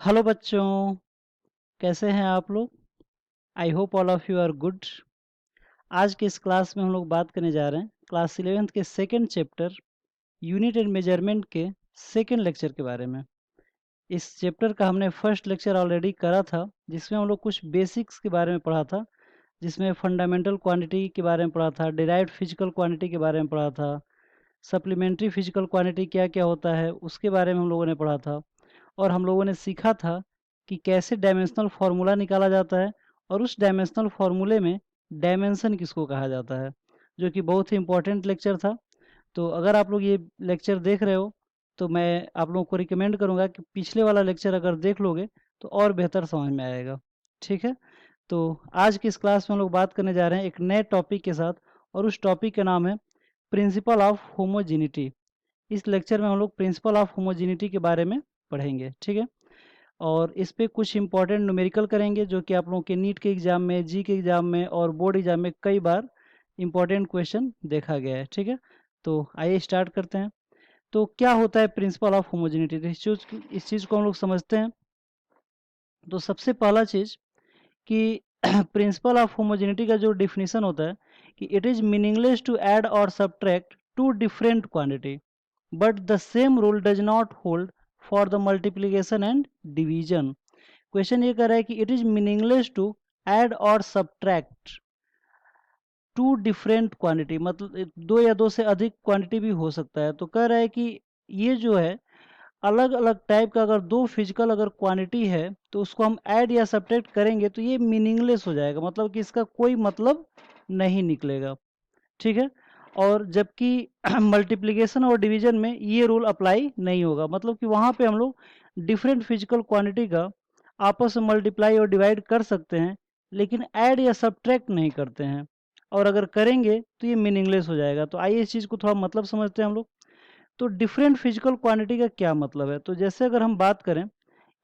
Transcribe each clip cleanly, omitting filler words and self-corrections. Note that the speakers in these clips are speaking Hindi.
हेलो बच्चों, कैसे हैं आप लोग? I hope all of you are good. आज के इस क्लास में हम लोग बात करने जा रहे हैं क्लास 11th के second chapter unit and measurement के सेकंड लेक्चर के बारे में। इस चैप्टर का हमने फर्स्ट लेक्चर ऑलरेडी करा था, जिसमें हम लोग कुछ बेसिक्स के बारे में पढ़ा था, जिसमें फंडामेंटल क्वांटिटी के बारे में पढ़ा था, डिराइव्ड फिजिकल क्वांटिटी के बारे में पढ़ा था, सप्लीमेंट्री फिजिकल क्वांटिटी क्या क्या होता है उसके बारे में हम लोगों ने पढ़ा था। और हम लोगों ने सीखा था कि कैसे डायमेंशनल फार्मूला निकाला जाता है और उस डायमेंशनल फार्मूले में डायमेंशन किसको कहा जाता है, जो कि बहुत ही इंपॉर्टेंट लेक्चर था। तो अगर आप लोग ये लेक्चर देख रहे हो तो मैं आप लोगों को रिकमेंड करूंगा कि पिछले वाला लेक्चर अगर देख लोगे तो और बेहतर समझ में आएगा। ठीक है, तो आज की इस क्लास में हम लोग बात करने जा रहे हैं एक नए टॉपिक के साथ, और उस टॉपिक का नाम है प्रिंसिपल ऑफ होमोजिनिटी। इस लेक्चर में हम लोग प्रिंसिपल ऑफ होमोजिनिटी के बारे में पढ़ेंगे। ठीक है, और इस पे कुछ इंपॉर्टेंट न्यूमेरिकल करेंगे, जो कि आप लोगों के नीट के एग्जाम में, जी के एग्जाम में और बोर्ड एग्जाम में कई बार इंपॉर्टेंट क्वेश्चन देखा गया है। ठीक है, तो आइए स्टार्ट करते हैं। तो क्या होता है प्रिंसिपल ऑफ होमोजिनिटी? इस चीज़ को हम लोग समझते हैं। तो सबसे पहला चीज़ कि प्रिंसिपल ऑफ होमोजेनिटी का जो डिफिनीशन होता है कि it is meaningless to add और subtract two different quantity, but the same rule does not hold for the multiplication and division. Question ये कर रहा है कि it is meaningless to add और सब्ट्रैक्ट टू डिफरेंट क्वांटिटी, मतलब दो या दो से अधिक क्वांटिटी भी हो सकता है। तो कह रहा है कि ये जो है अलग अलग टाइप का अगर दो फिजिकल अगर क्वांटिटी है तो उसको हम ऐड या सब्ट्रैक्ट करेंगे तो ये मीनिंगलेस हो जाएगा, मतलब कि इसका कोई मतलब नहीं निकलेगा। ठीक है, और जबकि मल्टीप्लिकेशन और डिवीजन में ये रूल अप्लाई नहीं होगा, मतलब कि वहाँ पे हम लोग डिफरेंट फिजिकल क्वांटिटी का आपस में मल्टीप्लाई और डिवाइड कर सकते हैं, लेकिन ऐड या सब्ट्रैक्ट नहीं करते हैं। और अगर करेंगे तो ये मीनिंगलेस हो जाएगा। तो आइए इस चीज़ को थोड़ा मतलब समझते हैं हम लोग। तो डिफरेंट फिजिकल क्वांटिटी का क्या मतलब है? तो जैसे अगर हम बात करें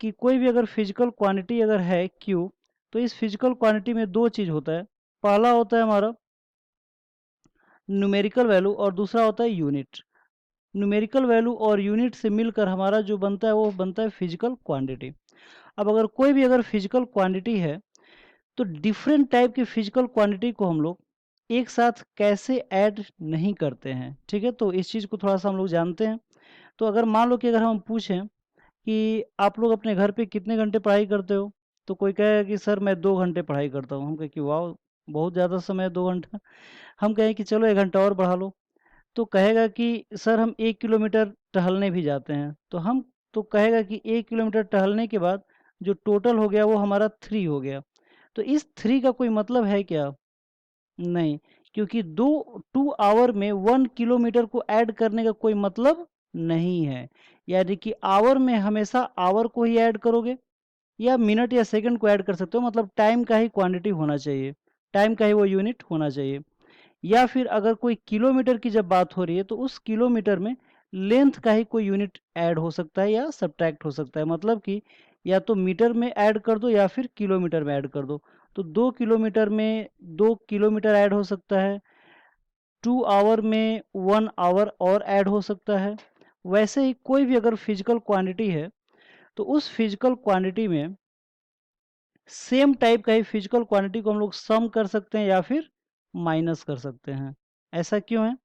कि कोई भी अगर फिजिकल क्वांटिटी अगर है क्यू, तो इस फिजिकल क्वांटिटी में दो चीज़ होता है। पहला होता है हमारा न्यूमेरिकल वैल्यू और दूसरा होता है यूनिट। न्यूमेरिकल वैल्यू और यूनिट से मिलकर हमारा जो बनता है वो बनता है फिजिकल क्वांटिटी। अब अगर कोई भी अगर फिजिकल क्वांटिटी है तो डिफरेंट टाइप की फिजिकल क्वांटिटी को हम लोग एक साथ कैसे ऐड नहीं करते हैं। ठीक है, तो इस चीज़ को थोड़ा सा हम लोग जानते हैं। तो अगर मान लो कि अगर हम पूछें कि आप लोग अपने घर पे कितने घंटे पढ़ाई करते हो, तो कोई कहेगा कि सर मैं 2 घंटे पढ़ाई करता हूँ। हम कहें कि वाह, बहुत ज़्यादा समय है 2 घंटा। हम कहें कि चलो 1 घंटा और बढ़ा लो, तो कहेगा कि सर हम 1 किलोमीटर टहलने भी जाते हैं। तो कहेगा कि 1 किलोमीटर टहलने के बाद जो टोटल हो गया वो हमारा 3 हो गया। तो इस 3 का कोई मतलब है क्या? नहीं, क्योंकि 2 आवर में 1 किलोमीटर को ऐड करने का कोई मतलब नहीं है। यानी कि आवर में हमेशा आवर को ही ऐड करोगे, या मिनट या सेकंड को ऐड कर सकते हो, मतलब टाइम का ही क्वांटिटी होना चाहिए, टाइम का ही वो यूनिट होना चाहिए। या फिर अगर कोई किलोमीटर की जब बात हो रही है तो उस किलोमीटर में लेंथ का ही कोई यूनिट ऐड हो सकता है या सब्ट्रैक्ट हो सकता है, मतलब कि या तो मीटर में ऐड कर दो या फिर किलोमीटर में ऐड कर दो। तो 2 किलोमीटर में 2 किलोमीटर ऐड हो सकता है, 2 आवर में 1 आवर और ऐड हो सकता है। वैसे ही कोई भी अगर फिजिकल क्वांटिटी है तो उस फिजिकल क्वांटिटी में सेम टाइप का ही फिजिकल क्वांटिटी को हम लोग सम कर सकते हैं या फिर माइनस कर सकते हैं। ऐसा क्यों है?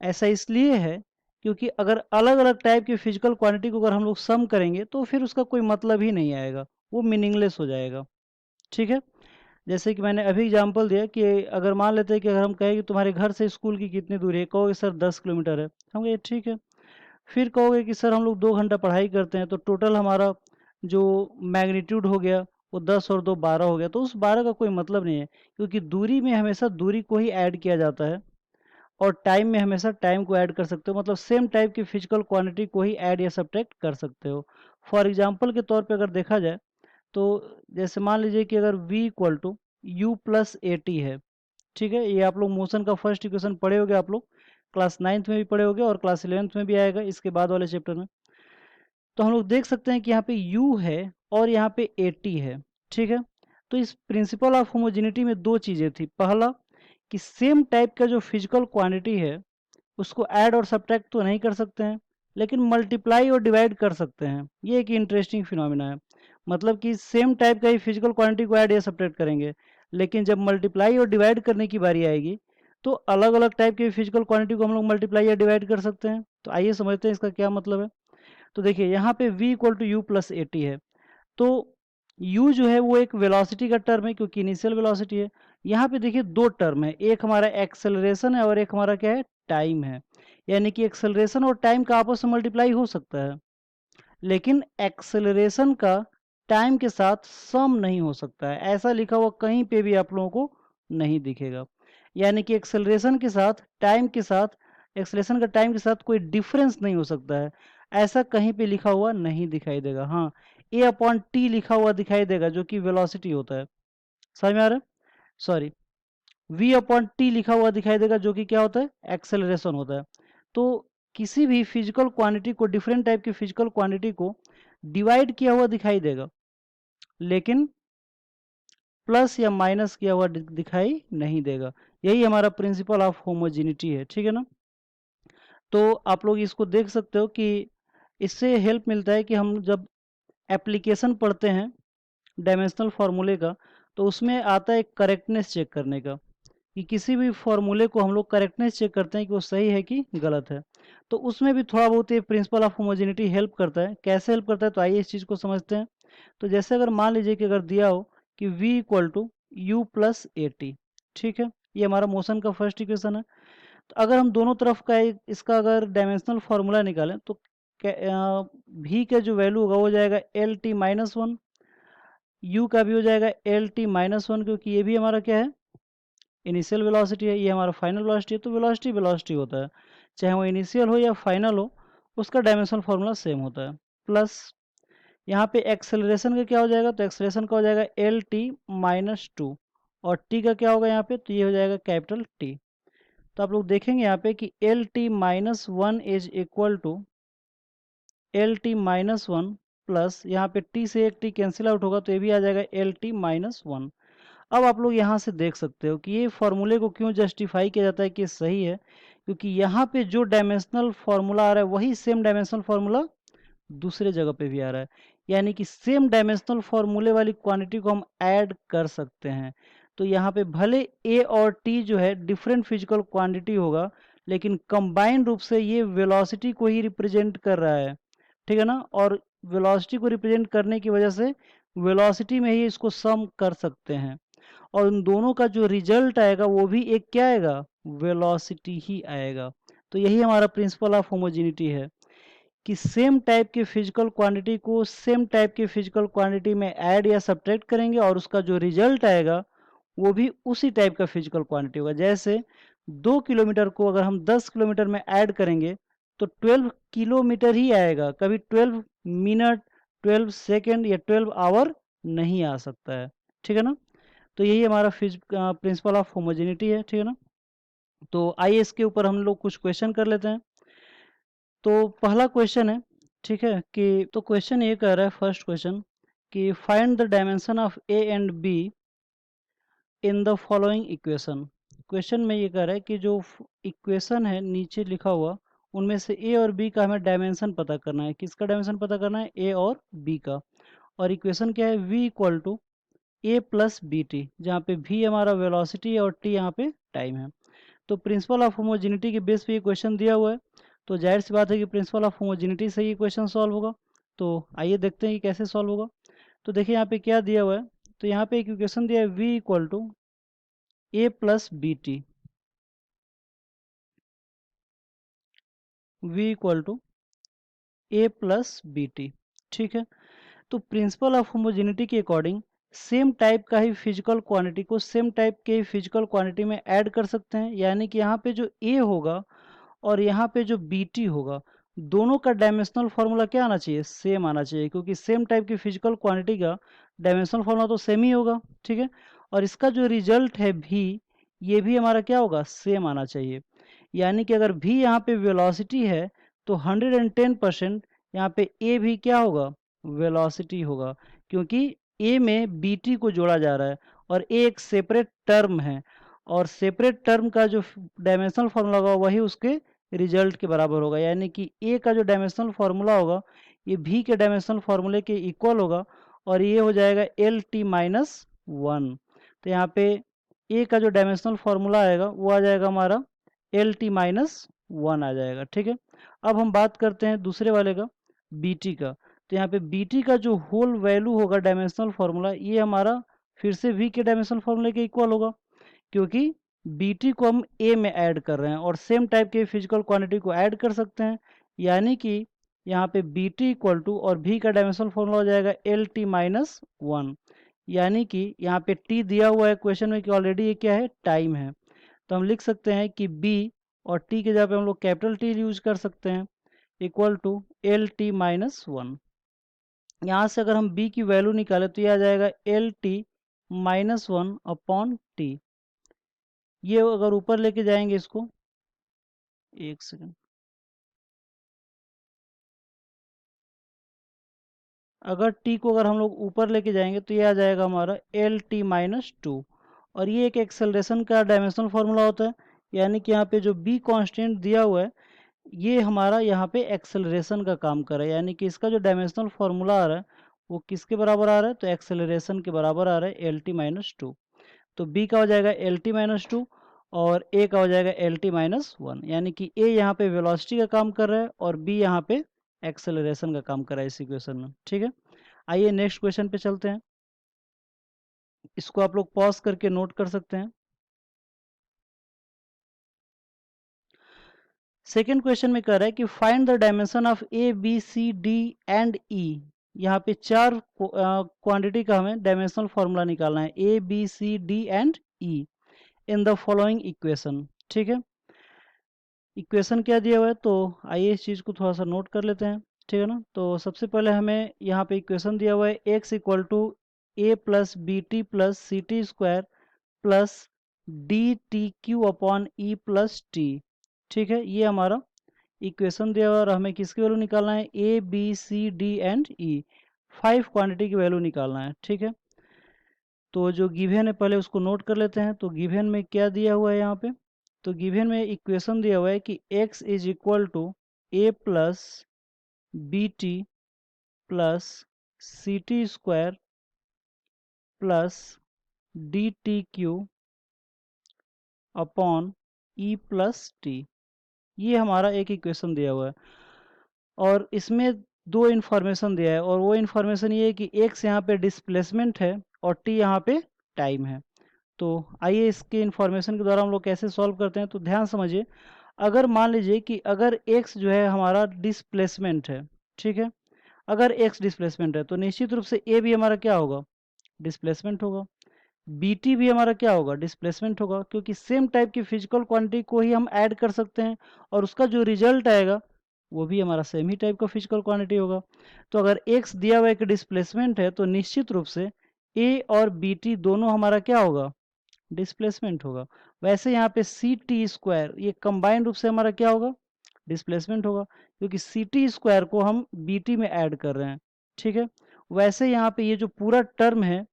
ऐसा इसलिए है क्योंकि अगर अलग अलग टाइप की फिजिकल क्वांटिटी को अगर हम लोग सम करेंगे तो फिर उसका कोई मतलब ही नहीं आएगा, वो मीनिंगलेस हो जाएगा। ठीक है, जैसे कि मैंने अभी एग्जांपल दिया कि अगर मान लेते हैं कि अगर हम कहें कि तुम्हारे घर से स्कूल की कितनी दूरी है, कहोगे सर 10 किलोमीटर है। हम कहें ठीक है। फिर कहोगे कि सर हम लोग 2 घंटा पढ़ाई करते हैं, तो टोटल हमारा जो मैग्नीट्यूड हो गया वो 10 और 2 12 हो गया। तो उस 12 का कोई मतलब नहीं है, क्योंकि दूरी में हमेशा दूरी को ही ऐड किया जाता है, और टाइम में हमेशा टाइम को ऐड कर सकते हो, मतलब सेम टाइप की फिजिकल क्वांटिटी को ही ऐड या सब्ट्रैक्ट कर सकते हो। फॉर एग्जांपल के तौर पे अगर देखा जाए तो जैसे मान लीजिए कि अगर v equal to you plus A T है। ठीक है, ये आप लोग मोशन का फर्स्ट इक्वेशन पढ़े होगे, आप लोग क्लास 9th में भी पढ़े होगे और क्लास 11th में भी आएगा इसके बाद वाले चैप्टर में। तो हम लोग देख सकते हैं कि यहाँ पे u है और यहाँ पे ए टी है। ठीक है, तो इस प्रिंसिपल ऑफ होमोजिनिटी में दो चीज़ें थी। पहला कि सेम टाइप का जो फिजिकल क्वांटिटी है उसको ऐड और सब्ट्रैक्ट तो नहीं कर सकते हैं, लेकिन मल्टीप्लाई और डिवाइड कर सकते हैं। ये एक इंटरेस्टिंग फिनोमिना है। मतलब कि सेम टाइप का ही फिजिकल क्वांटिटी को ऐड या सब्ट्रैक्ट करेंगे, लेकिन जब मल्टीप्लाई और डिवाइड करने की बारी आएगी तो अलग अलग टाइप के फिजिकल क्वांटिटी को हम लोग मल्टीप्लाई या डिवाइड कर सकते हैं। तो आइए समझते हैं इसका क्या मतलब है। तो देखिए यहाँ पे v equal to you plus A T है, तो u जो है वो एक वेलोसिटी का टर्म है क्योंकि इनिशियल वेलोसिटी है। यहाँ पे देखिए दो टर्म है, एक हमारा एक्सेलरेशन है और एक हमारा क्या है, टाइम है। यानी कि एक्सेलरेशन और टाइम का आपस में मल्टीप्लाई हो सकता है, लेकिन एक्सेलरेशन का टाइम के साथ सम नहीं हो सकता है। ऐसा लिखा हुआ कहीं पे भी आप लोगों को नहीं दिखेगा। यानी कि एक्सेलरेशन के साथ टाइम के साथ, एक्सेलरेशन का टाइम के साथ कोई डिफरेंस नहीं हो सकता है, ऐसा कहीं पे लिखा हुआ नहीं दिखाई देगा। हाँ, ए अपॉन टी लिखा हुआ दिखाई देगा जो कि वेलोसिटी होता है। समझ में आ रहा है? सॉरी, v अपॉन टी लिखा हुआ दिखाई देगा जो कि क्या होता है, एक्सेलरेशन होता है। तो किसी भी फिजिकल क्वांटिटी को, डिफरेंट टाइप की फिजिकल क्वांटिटी को डिवाइड किया हुआ दिखाई देगा, लेकिन प्लस या माइनस किया हुआ दिखाई नहीं देगा। यही हमारा प्रिंसिपल ऑफ होमोजेनिटी है, ठीक है ना। तो आप लोग इसको देख सकते हो कि इससे हेल्प मिलता है कि हम जब एप्लीकेशन पढ़ते हैं डायमेंशनल फार्मूले का, तो उसमें आता है करेक्टनेस चेक करने का, कि किसी भी फॉर्मूले को हम लोग करेक्टनेस चेक करते हैं कि वो सही है कि गलत है। तो उसमें भी थोड़ा बहुत ये प्रिंसिपल ऑफ होमोजेनिटी हेल्प करता है। कैसे हेल्प करता है, तो आइए इस चीज़ को समझते हैं। तो जैसे अगर मान लीजिए कि अगर दिया हो कि v equal to you plus A t, ठीक है, ये हमारा मोशन का फर्स्ट इक्वेशन है। तो अगर हम दोनों तरफ का इसका अगर डायमेंशनल फार्मूला निकालें तो v का जो वैल्यू होगा वो हो जाएगा L T minus one, you का भी हो जाएगा एल टी माइनस वन, क्योंकि ये भी हमारा क्या है, इनिशियल वेलोसिटी है, ये हमारा फाइनल वेलोसिटी है। तो वेलोसिटी वेलोसिटी होता है, चाहे वो इनिशियल हो या फाइनल हो, उसका डायमेंशनल फार्मूला सेम होता है। प्लस यहाँ पे एक्सेलरेशन का क्या हो जाएगा, तो एक्सेलरेशन का हो जाएगा एल टी माइनस टू, और टी का क्या होगा यहाँ पे, तो ये हो जाएगा कैपिटल टी। तो आप लोग देखेंगे यहाँ पे कि L T minus one is equal to L T minus one plus, यहाँ पे टी से एक टी कैंसिल आउट होगा तो ये भी आ जाएगा एल टी माइनस वन। अब आप लोग यहाँ से देख सकते हो कि ये फॉर्मूले को क्यों जस्टिफाई किया जाता है कि सही है, क्योंकि यहाँ पे जो डायमेंशनल फार्मूला आ रहा है वही सेम डायमेंशनल फार्मूला दूसरे जगह पे भी आ रहा है। यानी कि सेम डायमेंशनल फार्मूले वाली क्वांटिटी को हम ऐड कर सकते हैं। तो यहाँ पे भले ए और टी जो है डिफरेंट फिजिकल क्वांटिटी होगा, लेकिन कंबाइंड रूप से ये वेलोसिटी को ही रिप्रेजेंट कर रहा है, ठीक है ना। और वेलोसिटी को रिप्रेजेंट करने की वजह से वेलोसिटी में ही इसको सम कर सकते हैं, और उन दोनों का जो रिजल्ट आएगा वो भी एक क्या आएगा, वेलोसिटी ही आएगा। तो यही हमारा प्रिंसिपल ऑफ होमोजेनिटी है कि सेम टाइप के फिजिकल क्वांटिटी को सेम टाइप के फिजिकल क्वांटिटी में ऐड या सब्ट्रैक्ट करेंगे और उसका जो रिजल्ट आएगा वो भी उसी टाइप का फिजिकल क्वांटिटी होगा। जैसे 2 किलोमीटर को अगर हम 10 किलोमीटर में ऐड करेंगे तो 12 किलोमीटर ही आएगा, कभी 12 मिनट, 12 सेकेंड या 12 आवर नहीं आ सकता है, ठीक है ना। तो यही हमारा प्रिंसिपल ऑफ होमोजेनिटी है, ठीक है ना। तो आइए इसके ऊपर हम लोग कुछ क्वेश्चन कर लेते हैं। तो पहला क्वेश्चन है, ठीक है, कि तो क्वेश्चन ये कह रहा है, फर्स्ट क्वेश्चन, कि find the dimension of A and be in the following equation. Question में ये कह रहा है कि जो इक्वेशन है नीचे लिखा हुआ उनमें से ए और बी का हमें डायमेंशन पता करना है। किसका डायमेंशन पता करना है, ए और बी का। और इक्वेशन क्या है, v equal to a plus b t, जहाँ पे v हमारा वेलोसिटी है और t यहाँ पे टाइम है। तो प्रिंसिपल ऑफ होमोजेनिटी के बेस पे ये क्वेश्चन दिया हुआ है, तो जाहिर सी बात है कि प्रिंसिपल ऑफ होमोजेनिटी से ये क्वेश्चन सॉल्व होगा। तो आइए देखते हैं कि कैसे सॉल्व होगा। तो देखिए यहाँ पे क्या दिया हुआ है, तो यहाँ पे एक इक्वेशन दिया है v equal to a plus b t, v equal to a plus b t, ठीक है। तो प्रिंसिपल ऑफ होमोजेनिटी के अकॉर्डिंग सेम टाइप का ही फिजिकल क्वांटिटी को सेम टाइप के फिजिकल क्वांटिटी में ऐड कर सकते हैं। यानी कि यहाँ पे जो ए होगा और यहाँ पे जो बी टी होगा, दोनों का डायमेंशनल फार्मूला क्या आना चाहिए, सेम आना चाहिए, क्योंकि सेम टाइप की फिजिकल क्वांटिटी का डायमेंशनल फार्मूला तो सेम ही होगा, ठीक है। और इसका जो रिजल्ट है भी, ये भी हमारा क्या होगा, सेम आना चाहिए। यानी कि अगर भी यहाँ पे वेलोसिटी है तो 110% यहाँ पे ए भी क्या होगा, वेलोसिटी होगा, क्योंकि ए में बी टी को जोड़ा जा रहा है और ए एक सेपरेट टर्म है, और सेपरेट टर्म का जो डायमेंशनल फार्मूला होगा वही उसके रिजल्ट के बराबर होगा। यानी कि ए का जो डायमेंशनल फार्मूला होगा ये भी के डायमेंशनल फार्मूले के इक्वल होगा, और ये हो जाएगा एल टी माइनस वन। तो यहाँ पे ए का जो डायमेंशनल फॉर्मूला आएगा वो आ जाएगा हमारा एल टी माइनस वन आ जाएगा। ठीक है, अब हम बात करते हैं दूसरे वाले का, बी टी का। तो यहाँ पे बी टी का जो होल वैल्यू होगा डायमेंशनल फॉर्मूला, ये हमारा फिर से वी के डायमेंशनल फॉर्मूले के इक्वल होगा, क्योंकि बी टी को हम ए में ऐड कर रहे हैं और सेम टाइप के फिजिकल क्वांटिटी को ऐड कर सकते हैं। यानी कि यहाँ पे बी टी इक्वल टू और भी का डायमेंशनल फॉर्मूला हो जाएगा एल टी माइनस वन। यानी कि यहाँ पे टी दिया हुआ है क्वेश्चन में कि ऑलरेडी ये क्या है, टाइम है। तो हम लिख सकते हैं कि बी और टी के जगह पे हम लोग कैपिटल टी यूज कर सकते हैं, equal to L T minus one. यहाँ से अगर हम बी की वैल्यू निकालें तो ये आ जाएगा L T minus one upon T. ये अगर ऊपर लेके जाएंगे इसको, एक सेकंड, अगर t को अगर हम लोग ऊपर लेके जाएंगे तो ये आ जाएगा हमारा एल टी माइनस टू। और ये एक एक्सेलरेशन का डायमेंशनल फार्मूला होता है, यानी कि यहाँ पे जो b कांस्टेंट दिया हुआ है ये हमारा यहाँ पे एक्सेलरेशन का काम कर रहा है। यानी कि इसका जो डायमेंशनल फार्मूला आ रहा है वो किसके बराबर आ रहा है, तो एक्सेलरेशन के बराबर आ रहा है एल टी माइनस टू। तो b का हो जाएगा एल टी माइनस टू और a का हो जाएगा एल टी माइनस वन। यानी कि a यहाँ पे वेलोसिटी का काम कर रहा है और b यहाँ पे एक्सेलरेशन का काम कर रहा है इस इक्वेशन में। ठीक है, आइए नेक्स्ट क्वेश्चन पे चलते हैं। इसको आप लोग पॉज करके नोट कर सकते हैं। सेकेंड क्वेश्चन में कह रहा है कि find the dimension of A B C D and E. यहाँ पे चार क्वांटिटी का हमें डायमेंशनल फॉर्मूला निकालना है, a B C D and e, in the following equation. ठीक है, इक्वेशन क्या दिया हुआ है, तो आइए इस चीज़ को थोड़ा सा नोट कर लेते हैं। ठीक है ना, तो सबसे पहले हमें यहाँ पे इक्वेशन दिया हुआ है x equal to a plus b t plus c t square plus d t cube upon e plus t. ठीक है, ये हमारा इक्वेशन दिया हुआ है और हमें किसकी वैल्यू निकालना है, a B C D and e, 5 quantity की वैल्यू निकालना है। ठीक है, तो जो गिवन है पहले उसको नोट कर लेते हैं। तो गिवन में क्या दिया हुआ है यहाँ पे, तो गिवन में इक्वेशन दिया हुआ है कि x is equal to a plus b t plus c t square plus d t cube upon e plus t. ये हमारा एक इक्वेशन दिया हुआ है और इसमें दो इन्फॉर्मेशन दिया है और वो इन्फॉर्मेशन ये है कि x यहाँ पे डिस्प्लेसमेंट है और t यहाँ पे टाइम है। तो आइए इसके इन्फॉर्मेशन के द्वारा हम लोग कैसे सॉल्व करते हैं। तो ध्यान समझिए, अगर मान लीजिए कि अगर x जो है हमारा डिस्प्लेसमेंट है, ठीक है, अगर x डिस्प्लेसमेंट है तो निश्चित रूप से a भी हमारा क्या होगा, डिस्प्लेसमेंट होगा, बी टी भी हमारा क्या होगा, डिस्प्लेसमेंट होगा, क्योंकि सेम टाइप की फिजिकल क्वांटिटी को ही हम ऐड कर सकते हैं और उसका जो रिजल्ट आएगा वो भी हमारा सेम ही टाइप का फिजिकल क्वांटिटी होगा। तो अगर x दिया हुआ एक डिस्प्लेसमेंट है तो निश्चित रूप से a और बी टी दोनों हमारा क्या होगा, डिस्प्लेसमेंट होगा। वैसे यहाँ पे सी टी स्क्वायर ये कंबाइंड रूप से हमारा क्या होगा, डिस्प्लेसमेंट होगा, क्योंकि सी टी स्क्वायर को हम बी टी में ऐड कर रहे हैं। ठीक है, वैसे यहाँ पे ये जो पूरा टर्म है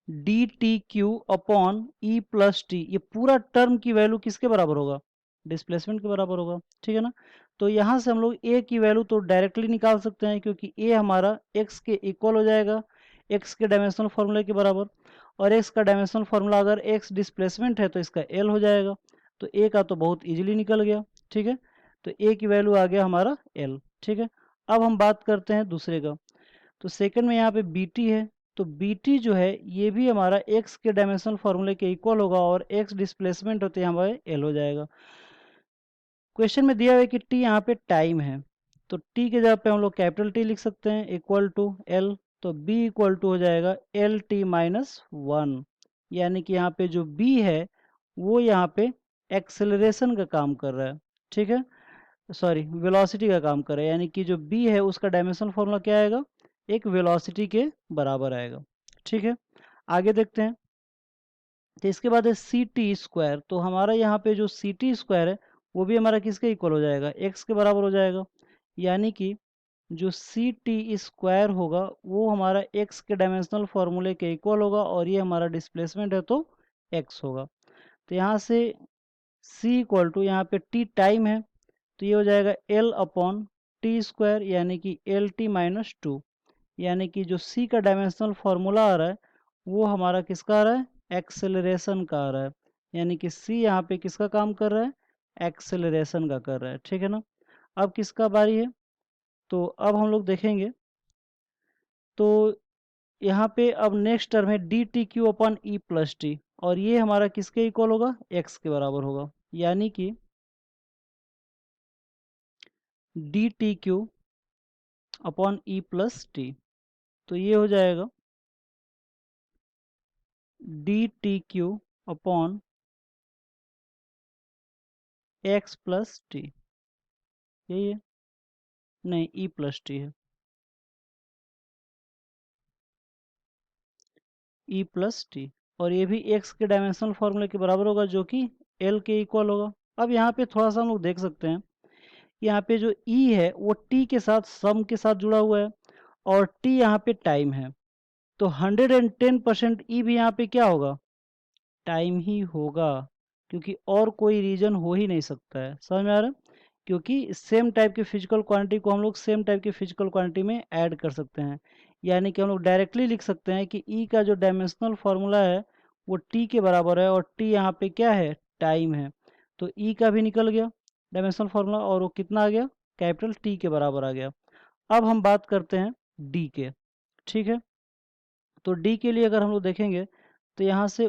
D t cube upon e plus t, ये पूरा टर्म की वैल्यू किसके बराबर होगा, डिस्प्लेसमेंट के बराबर होगा। ठीक है ना, तो यहाँ से हम लोग ए की वैल्यू तो डायरेक्टली निकाल सकते हैं क्योंकि ए हमारा एक्स के इक्वल हो जाएगा, एक्स के डायमेंशनल फार्मूले के बराबर, और एक्स का डायमेंशनल फार्मूला अगर एक्स डिस्प्लेसमेंट है तो इसका एल हो जाएगा। तो ए का तो बहुत इजीली निकल गया। ठीक है, तो ए की वैल्यू आ गया हमारा एल। ठीक है, अब हम बात करते हैं दूसरे का। तो सेकंड में यहाँ पे बी टी है, तो बी टी जो है ये भी हमारा एक्स के डायमेंशनल फार्मूले के इक्वल होगा और एक्स डिस्प्लेसमेंट होते हैं हमारे एल हो जाएगा। क्वेश्चन में दिया हुआ है कि टी यहाँ पे टाइम है, तो टी के जगह पे हम लोग कैपिटल टी लिख सकते हैं इक्वल टू एल। तो बी इक्वल टू हो जाएगा एल टी माइनस वन। यानी कि यहाँ पे जो बी है वो यहाँ पे एक्सेलरेशन का काम कर रहा है। ठीक है, सॉरी वेलोसिटी का काम कर रहा है, यानी कि जो बी है उसका डायमेंशनल फार्मूला क्या आएगा, एक वेलोसिटी के बराबर आएगा। ठीक है, आगे देखते हैं। तो इसके बाद है सी टी स्क्वायर, तो हमारा यहाँ पे जो सी टी स्क्वायर है वो भी हमारा किसके इक्वल हो जाएगा, एक्स के बराबर हो जाएगा। यानी कि जो सी टी स्क्वायर होगा वो हमारा एक्स के डायमेंशनल फार्मूले के इक्वल होगा और ये हमारा डिस्प्लेसमेंट है तो एक्स होगा। तो यहाँ से सी इक्वल टू यहाँ पे टी टाइम है तो ये हो जाएगा एल अपॉन टी स्क्वायर, यानी कि एल टी माइनस टू। यानी कि जो c का डायमेंशनल फार्मूला आ रहा है वो हमारा किसका आ रहा है, एक्सेलरेशन का आ रहा है। यानी कि c यहाँ पे किसका काम कर रहा है, एक्सेलरेशन का कर रहा है, ठीक है ना। अब किसका बारी है, तो अब हम लोग देखेंगे, तो यहाँ पे अब नेक्स्ट टर्म है D t cube upon e plus T, और ये हमारा किसके इक्वल होगा, x के बराबर होगा। यानी कि d t cube upon e plus T, तो ये हो जाएगा D t cube upon x plus T, यही है, नहीं ई प्लस टी है, ई प्लस टी, और ये भी एक्स के डायमेंशनल फार्मूले के बराबर होगा जो कि एल के इक्वल होगा। अब यहाँ पे थोड़ा सा हम लोग देख सकते हैं, यहाँ पे जो ई है वो टी के साथ सम के साथ जुड़ा हुआ है, और टी यहाँ पे टाइम है, तो 110% ई भी यहाँ पे क्या होगा, टाइम ही होगा, क्योंकि और कोई रीजन हो ही नहीं सकता है। समझ में आ रहा है, क्योंकि सेम टाइप के फिजिकल क्वांटिटी को हम लोग सेम टाइप की फिजिकल क्वांटिटी में ऐड कर सकते हैं। यानी कि हम लोग डायरेक्टली लिख सकते हैं कि ई का जो डायमेंशनल फार्मूला है वो टी के बराबर है, और टी यहाँ पे क्या है, टाइम है, तो ई का भी निकल गया डायमेंशनल फार्मूला, और वो कितना आ गया, कैपिटल टी के बराबर आ गया। अब हम बात करते हैं डी के, ठीक है। तो डी के लिए अगर हम लोग देखेंगे तो यहाँ से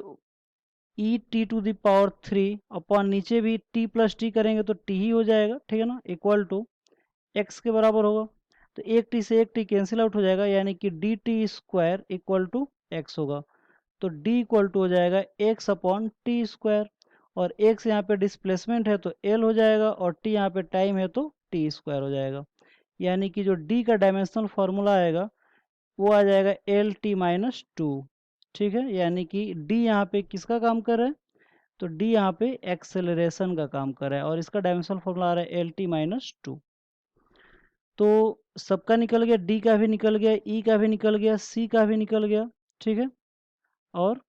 e t to the power 3 upon नीचे भी टी प्लस टी करेंगे तो टी ही हो जाएगा, ठीक है ना, इक्वल टू एक्स के बराबर होगा। तो एक टी से एक टी कैंसिल आउट हो जाएगा, यानी कि d t square equal to x होगा। तो डी इक्वल टू हो जाएगा एक्स अपॉन टी स्क्वायर, और एक्स यहाँ पे डिस्प्लेसमेंट है तो एल हो जाएगा, और टी यहाँ पे टाइम है तो टी स्क्वायर हो जाएगा। यानी कि जो डी का डायमेंशनल फार्मूला आएगा वो आ जाएगा एल टी माइनस टू, ठीक है। यानी कि डी यहाँ पे किसका काम कर रहा है, तो डी यहाँ पे एक्सेलरेशन का काम कर रहा है, और इसका डायमेंशनल फॉर्मूला आ रहा है एल टी माइनस टू। तो सबका निकल गया, डी का भी निकल गया, ई का भी निकल गया, सी का भी निकल गया, ठीक है, और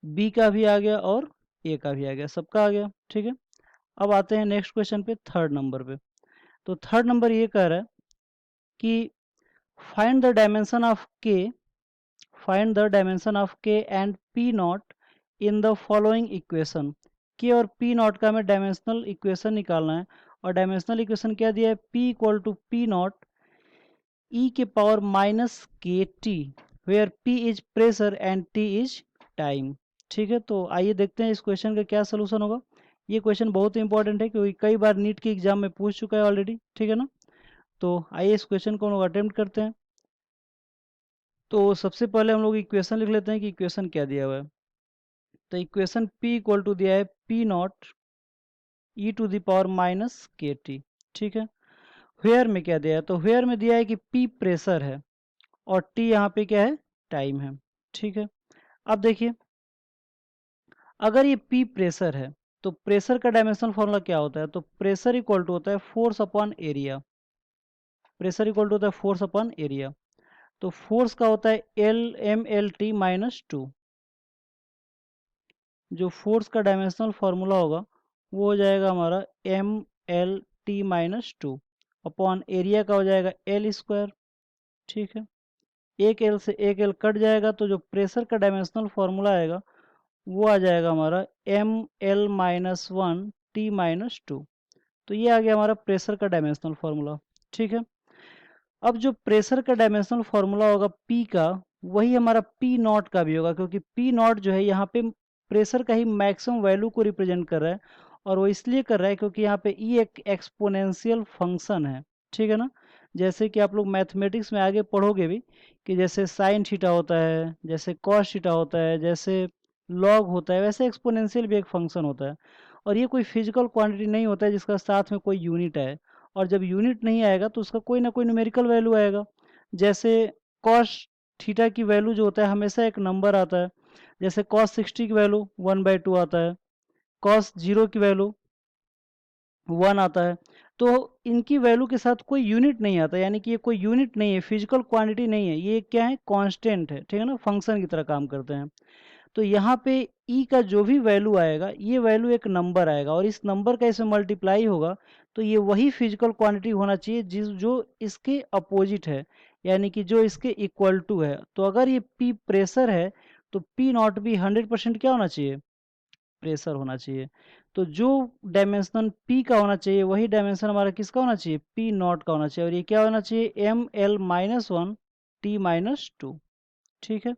बी का भी आ गया, और ए का भी आ गया, सबका आ गया, ठीक है। अब आते हैं नेक्स्ट क्वेश्चन पे, थर्ड नंबर पे। तो थर्ड नंबर ये कह रहा है कि फाइंड द डायमेंशन ऑफ के, फाइंड द डायमेंशन ऑफ के and P not in the following equation. के और पी नॉट का हमें डायमेंशनल इक्वेशन निकालना है, और डायमेंशनल इक्वेशन क्या दिया है, p equal to p naught e के power minus k t, where p is pressure and t is time, ठीक है। तो आइए देखते हैं इस क्वेश्चन का क्या सोल्यूशन होगा। ये क्वेश्चन बहुत इंपॉर्टेंट है क्योंकि कई बार नीट के एग्जाम में पूछ चुका है ऑलरेडी, ठीक है ना। तो आइए इस क्वेश्चन को हम लोग अटेम्प्ट करते हैं। तो सबसे पहले हम लोग इक्वेशन लिख लेते हैं कि इक्वेशन क्या दिया हुआ है। तो इक्वेशन p इक्वल टू दिया है p naught e to the power minus k t, ठीक है। वेयर में क्या दिया है, तो वेयर में दिया है कि p प्रेशर है और t यहाँ पे क्या है, टाइम है, ठीक है। अब देखिए, अगर ये p प्रेशर है तो प्रेशर का डायमेंशनल फॉर्मूला क्या होता है, तो प्रेशर इक्वल टू होता है force upon area, pressure equal to होता है फोर्स अपॉन एरिया। तो फोर्स का होता है L M L T minus two, जो फोर्स का डायमेंशनल फार्मूला होगा वो हो जाएगा हमारा M L T minus two, upon area का हो जाएगा एल स्क्वायर, ठीक है। एक एल से एक एल कट जाएगा, तो जो प्रेशर का डायमेंशनल फार्मूला आएगा वो आ जाएगा हमारा M L minus one T minus two. तो ये आ गया हमारा प्रेशर का डायमेंशनल फार्मूला, ठीक है। अब जो प्रेशर का डायमेंशनल फार्मूला होगा P का, वही हमारा P नॉट का भी होगा, क्योंकि P नॉट जो है यहाँ पे प्रेशर का ही मैक्सिमम वैल्यू को रिप्रेजेंट कर रहा है, और वो इसलिए कर रहा है क्योंकि यहाँ पे E एक एक्सपोनेंशियल फंक्शन है, ठीक है ना। जैसे कि आप लोग मैथमेटिक्स में आगे पढ़ोगे भी कि जैसे साइन थीटा होता है, जैसे कॉस थीटा होता है, जैसे लॉग होता है, वैसे एक्सपोनेंशियल भी एक फंक्शन होता है। और ये कोई फिजिकल क्वांटिटी नहीं होता है जिसका साथ में कोई यूनिट है, और जब यूनिट नहीं आएगा तो उसका कोई ना कोई न्यूमेरिकल वैल्यू आएगा। जैसे कॉस थीटा की वैल्यू जो होता है हमेशा एक नंबर आता है, जैसे कॉस 60 की वैल्यू 1/2 आता है, कॉस 0 की वैल्यू 1 आता है। तो इनकी वैल्यू के साथ कोई यूनिट नहीं आता, यानी कि ये कोई यूनिट नहीं है, फिजिकल क्वांटिटी नहीं है, ये क्या है, कांस्टेंट है, ठीक है ना, फंक्शन की तरह काम करते हैं। तो यहाँ पे ई का जो भी वैल्यू आएगा ये वैल्यू एक नंबर आएगा, और इस नंबर का इसमें मल्टीप्लाई होगा तो ये वही फिजिकल क्वांटिटी होना चाहिए जो इसके अपोजिट है, यानी कि जो इसके इक्वल टू है। तो अगर ये P प्रेशर है तो P नॉट भी 100% क्या होना चाहिए, प्रेशर होना चाहिए। तो जो डायमेंशन P का होना चाहिए वही डायमेंशन हमारा किसका होना चाहिए, P नॉट का होना चाहिए। और ये क्या होना चाहिए, ML-1 T-2। ठीक है,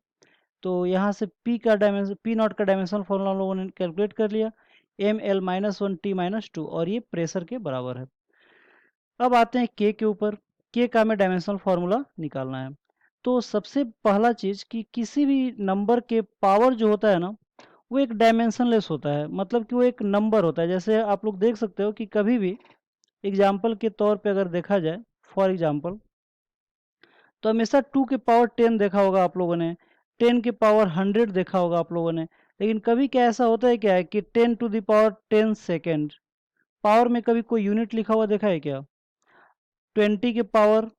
तो यहाँ से P का डायमेंशन, P नॉट का डायमेंशन फॉर्मूला हम लोगों ने कैलकुलेट कर लिया, ML-1 T-2, और ये प्रेशर के बराबर है। अब आते हैं K के ऊपर। K का हमें डायमेंशनल फार्मूला निकालना है। तो सबसे पहला चीज़ कि किसी भी नंबर के पावर जो होता है ना, वो एक डायमेंशनलेस होता है, मतलब कि वो एक नंबर होता है। जैसे आप लोग देख सकते हो कि कभी भी एग्जाम्पल के तौर पे अगर देखा जाए, फॉर एग्जाम्पल, तो हमेशा 2 के पावर 10 देखा होगा आप लोगों ने, 10 के पावर 100 देखा होगा आप लोगों ने। लेकिन कभी क्या ऐसा होता है क्या है कि 10 to the power 10 second, power में कभी कोई यूनिट लिखा हुआ देखा है क्या? 20 के पावर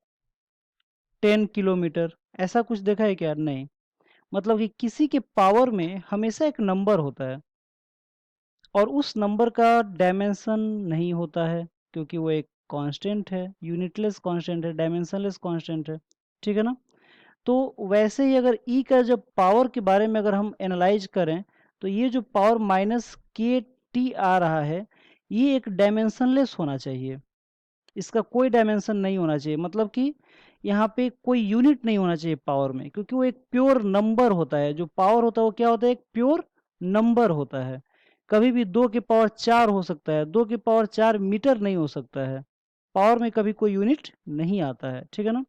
10 किलोमीटर, ऐसा कुछ देखा है क्या? नहीं। मतलब कि किसी के पावर में हमेशा एक नंबर होता है और उस नंबर का डायमेंशन नहीं होता है, क्योंकि वो एक कांस्टेंट है, यूनिटलेस कांस्टेंट है, डायमेंशनलेस कांस्टेंट है। ठीक है ना? तो वैसे ही अगर ई का जब पावर के बारे में अगर हम एनालाइज करें, तो ये जो पावर माइनस के टी आ रहा है, ये एक डायमेंशनलेस होना चाहिए, इसका कोई डायमेंशन नहीं होना चाहिए। मतलब कि यहाँ पे कोई यूनिट नहीं होना चाहिए पावर में, क्योंकि वो एक प्योर नंबर होता है। जो पावर होता है वो क्या होता है, एक प्योर नंबर होता है। कभी भी 2 के पावर 4 हो सकता है, 2 के पावर 4 मीटर नहीं हो सकता है। पावर में कभी कोई यूनिट नहीं आता है। ठीक है ना?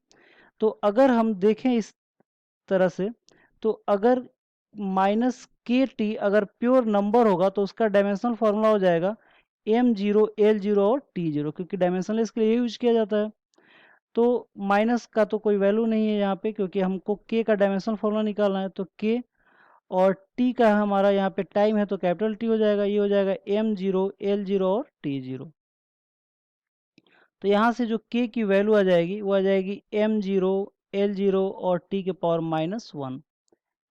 तो अगर हम देखें इस तरह से, तो अगर माइनस के टी अगर प्योर नंबर होगा तो उसका डायमेंशनल फार्मूला हो जाएगा M0 L0 और T0, क्योंकि डायमेंशनलेस के लिए यूज किया जाता है। तो माइनस का तो कोई वैल्यू नहीं है यहाँ पे, क्योंकि हमको के का डायमेंशनल फार्मूला निकालना है। तो के और टी का हमारा यहाँ पे टाइम है, तो कैपिटल टी हो जाएगा। ये हो जाएगा M0 L0 और T0। तो यहाँ से जो के की वैल्यू आ जाएगी वो आ जाएगी M0 L0 और टी के पावर -1।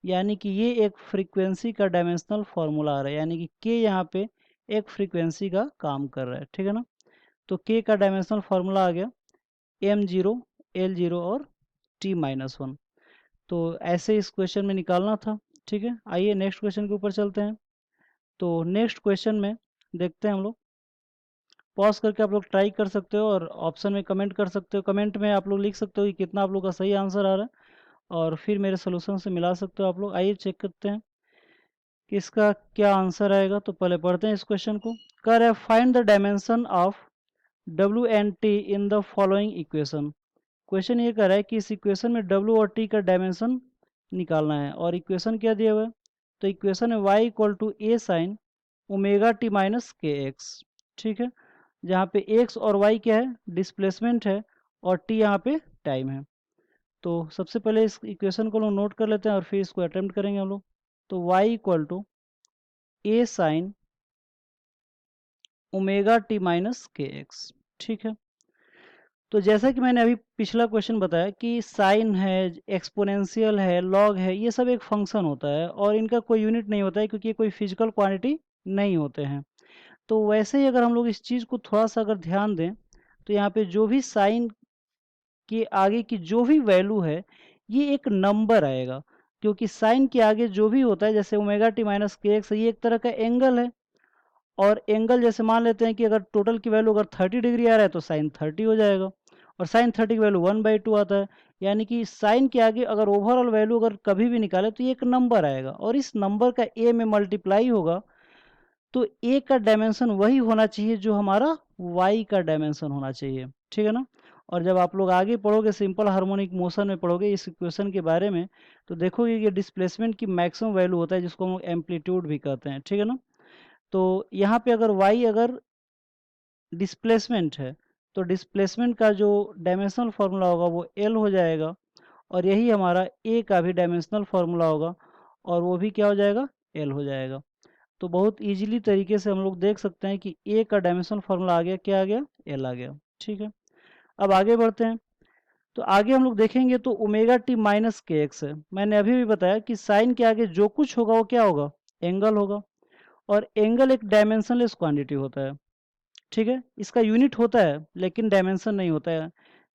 यानी कि ये एक फ्रीक्वेंसी का डायमेंशनल फार्मूला आ रहा है, यानी कि के यहाँ पे एक फ्रीक्वेंसी का काम कर रहा है। ठीक है ना? तो के का डायमेंशनल फार्मूला आ गया M0 L0 और T-1। तो ऐसे इस क्वेश्चन में निकालना था। ठीक है, आइए नेक्स्ट क्वेश्चन के ऊपर चलते हैं। तो नेक्स्ट क्वेश्चन में देखते हैं हम लोग। पॉज करके आप लोग ट्राई कर सकते हो और ऑप्शन में कमेंट कर सकते हो। कमेंट में आप लोग लिख सकते हो कि कितना आप लोग का सही आंसर आ रहा है, और फिर मेरे सोल्यूशन से मिला सकते हो आप लोग। आइए चेक करते हैं कि इसका क्या आंसर आएगा। तो पहले पढ़ते हैं इस क्वेश्चन को। कह रहा है find the dimension of W and T in the following equation. Question ये कर रहा है कि इस इक्वेशन में W और T का डायमेंशन निकालना है। और इक्वेशन क्या दिया हुआ है? तो इक्वेशन है y equal to a sine omega t minus k x. ठीक है, जहाँ पे x और y क्या है, डिस्प्लेसमेंट है, और t यहाँ पे टाइम है। तो सबसे पहले इस इक्वेशन को लोग नोट कर लेते हैं और फिर इसको अटेम्प्ट करेंगे हम लोग। तो y equal to a sine omega t minus k x. ठीक है, तो जैसा कि मैंने अभी पिछला क्वेश्चन बताया कि साइन है, एक्सपोनेंशियल है, लॉग है, ये सब एक फंक्शन होता है और इनका कोई यूनिट नहीं होता है, क्योंकि ये कोई फिजिकल क्वांटिटी नहीं होते हैं। तो वैसे ही अगर हम लोग इस चीज़ को थोड़ा सा अगर ध्यान दें, तो यहाँ पे जो भी साइन के आगे की जो भी वैल्यू है, ये एक नंबर आएगा। क्योंकि साइन के आगे जो भी होता है, जैसे omega t minus k x, ये एक तरह का एंगल है। और एंगल जैसे मान लेते हैं कि अगर टोटल की वैल्यू अगर 30 डिग्री आ रहा है तो साइन 30 हो जाएगा, और साइन 30 की वैल्यू 1/2 आता है। यानी कि साइन के आगे अगर ओवरऑल वैल्यू अगर कभी भी निकाले तो ये एक नंबर आएगा, और इस नंबर का ए में मल्टीप्लाई होगा। तो ए का डायमेंशन वही होना चाहिए जो हमारा वाई का डायमेंशन होना चाहिए। ठीक है ना? और जब आप लोग आगे पढ़ोगे, सिंपल हार्मोनिक मोशन में पढ़ोगे इस इक्वेशन के बारे में, तो देखोगे कि डिस्प्लेसमेंट की मैक्सिमम वैल्यू होता है, जिसको हम एम्पलीट्यूड भी कहते हैं। ठीक है ना? तो यहाँ पे अगर y अगर डिस्प्लेसमेंट है, तो डिस्प्लेसमेंट का जो डायमेंशनल फार्मूला होगा वो L हो जाएगा, और यही हमारा A का भी डायमेंशनल फार्मूला होगा, और वो भी क्या हो जाएगा, L हो जाएगा। तो बहुत इजीली तरीके से हम लोग देख सकते हैं कि A का डायमेंशनल फार्मूला आ गया, क्या आ गया, L आ गया। ठीक है, अब आगे बढ़ते हैं। तो आगे हम लोग देखेंगे तो omega t minus k x है। मैंने अभी भी बताया कि साइन के आगे जो कुछ होगा वो क्या होगा, एंगल होगा, और एंगल एक डायमेंशनलेस क्वांटिटी होता है। ठीक है, इसका यूनिट होता है लेकिन डायमेंशन नहीं होता है।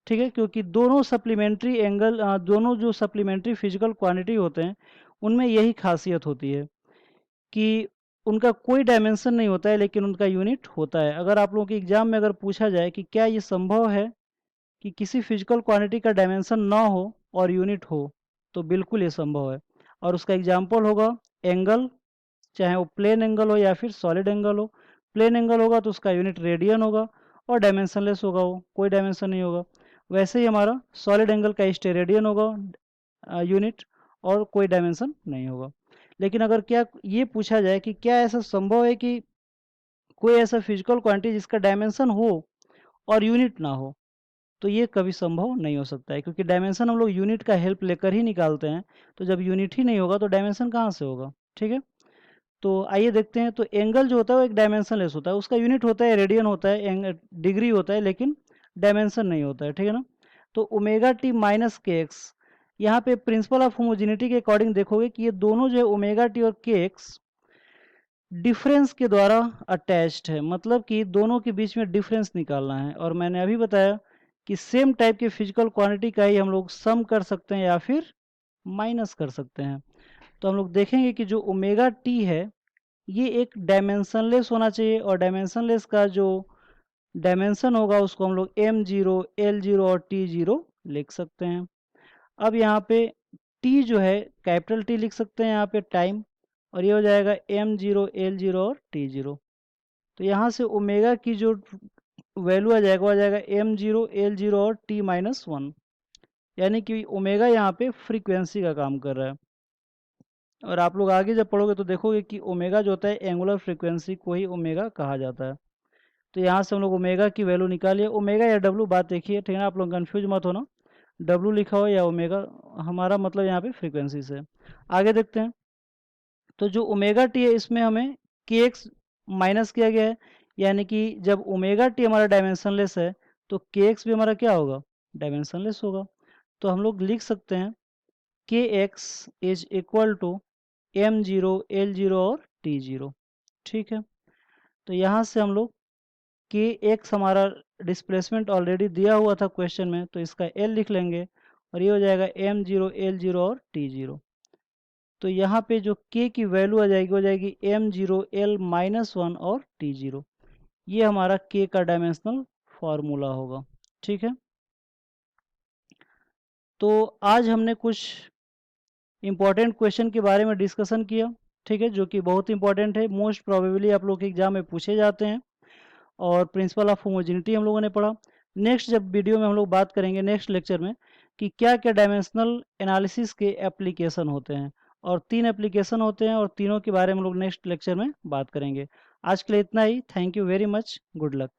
ठीक है, क्योंकि दोनों सप्लीमेंट्री एंगल दोनों जो सप्लीमेंट्री फिजिकल क्वांटिटी होते हैं उनमें यही खासियत होती है कि उनका कोई डायमेंशन नहीं होता है लेकिन उनका यूनिट होता है। अगर आप लोगों के एग्जाम में अगर पूछा जाए कि क्या ये संभव है कि किसी फिजिकल क्वांटिटी का डायमेंशन ना हो और यूनिट हो, तो बिल्कुल ये संभव है। और उसका एग्जाम्पल होगा एंगल, चाहे वो प्लेन एंगल हो या फिर सॉलिड एंगल हो। प्लेन एंगल होगा तो उसका यूनिट रेडियन होगा और डायमेंशनलेस होगा, वो कोई डायमेंशन नहीं होगा। वैसे ही हमारा सॉलिड एंगल का स्टेरेडियन होगा यूनिट, और कोई डायमेंशन नहीं होगा। लेकिन अगर क्या ये पूछा जाए कि क्या ऐसा संभव है कि कोई ऐसा फिजिकल क्वांटिटी जिसका डायमेंशन हो और यूनिट ना हो, तो ये कभी संभव नहीं हो सकता है, क्योंकि डायमेंशन हम लोग यूनिट का हेल्प लेकर ही निकालते हैं। तो जब यूनिट ही नहीं होगा तो डायमेंशन कहाँ से होगा। ठीक है, तो आइए देखते हैं। तो एंगल जो होता है वो एक डायमेंशनलेस होता है, उसका यूनिट होता है रेडियन होता है, डिग्री होता है, लेकिन डायमेंशन नहीं होता है। ठीक है ना। तो omega t minus k x, यहाँ पे प्रिंसिपल ऑफ होमोजेनिटी के अकॉर्डिंग देखोगे कि ये दोनों जो है ओमेगा टी और के एक्स डिफरेंस के द्वारा अटैच्ड है, मतलब कि दोनों के बीच में डिफरेंस निकालना है। और मैंने अभी बताया कि सेम टाइप के फिजिकल क्वांटिटी का ही हम लोग सम कर सकते हैं या फिर माइनस कर सकते हैं। तो हम लोग देखेंगे कि जो ओमेगा टी है ये एक डायमेंशनलेस होना चाहिए, और डायमेंशनलेस का जो डायमेंशन होगा उसको हम लोग m0 l0 और t0 लिख सकते हैं। अब यहाँ पे t जो है कैपिटल T लिख सकते हैं यहाँ पे टाइम, और ये हो जाएगा m0 l0 और t0। तो यहाँ से ओमेगा की जो वैल्यू आ जाएगा वो आ जाएगा m0 l0 और t-1, यानी कि ओमेगा यहाँ पे फ्रीक्वेंसी का काम कर रहा है। और आप लोग आगे जब पढ़ोगे तो देखोगे कि ओमेगा जो होता है एंगुलर फ्रीक्वेंसी को ही ओमेगा कहा जाता है। तो यहाँ से हम लोग ओमेगा की वैल्यू निकालिए। ओमेगा या डब्लू बात देखिए, ठीक है ना, आप लोग कंफ्यूज मत होना, डब्लू लिखा हो या ओमेगा, हमारा मतलब यहाँ पे फ्रीक्वेंसी से। आगे देखते हैं। तो जो ओमेगा टी है इसमें हमें के एक्स माइनस किया गया है, यानी कि जब ओमेगा टी हमारा डायमेंशनलेस है तो के एक्स भी हमारा क्या होगा, डायमेंशनलेस होगा। तो हम लोग लिख सकते हैं के x is equal to m0 l0 और t0। ठीक है, तो यहाँ से हम लोग के एक्स हमारा डिस्प्लेसमेंट ऑलरेडी दिया हुआ था क्वेश्चन में, तो इसका l लिख लेंगे और ये हो जाएगा m0 l0 और t0। तो यहाँ पे जो k की वैल्यू आ जाएगी, हो जाएगी m0 l-1 और t0। ये हमारा k का डायमेंशनल फार्मूला होगा। ठीक है, तो आज हमने कुछ इम्पॉर्टेंट क्वेश्चन के बारे में डिस्कशन किया। ठीक है, जो कि बहुत इंपॉर्टेंट है, मोस्ट प्रोबेबली आप लोग के एग्जाम में पूछे जाते हैं। और प्रिंसिपल ऑफ होमोजेनिटी हम लोगों ने पढ़ा। नेक्स्ट जब वीडियो में हम लोग बात करेंगे नेक्स्ट लेक्चर में कि क्या क्या डायमेंशनल एनालिसिस के एप्लीकेशन होते हैं, और 3 एप्लीकेशन होते हैं, और तीनों के बारे में हम लोग नेक्स्ट लेक्चर में बात करेंगे। आज के लिए इतना ही। Thank you very much. Good luck.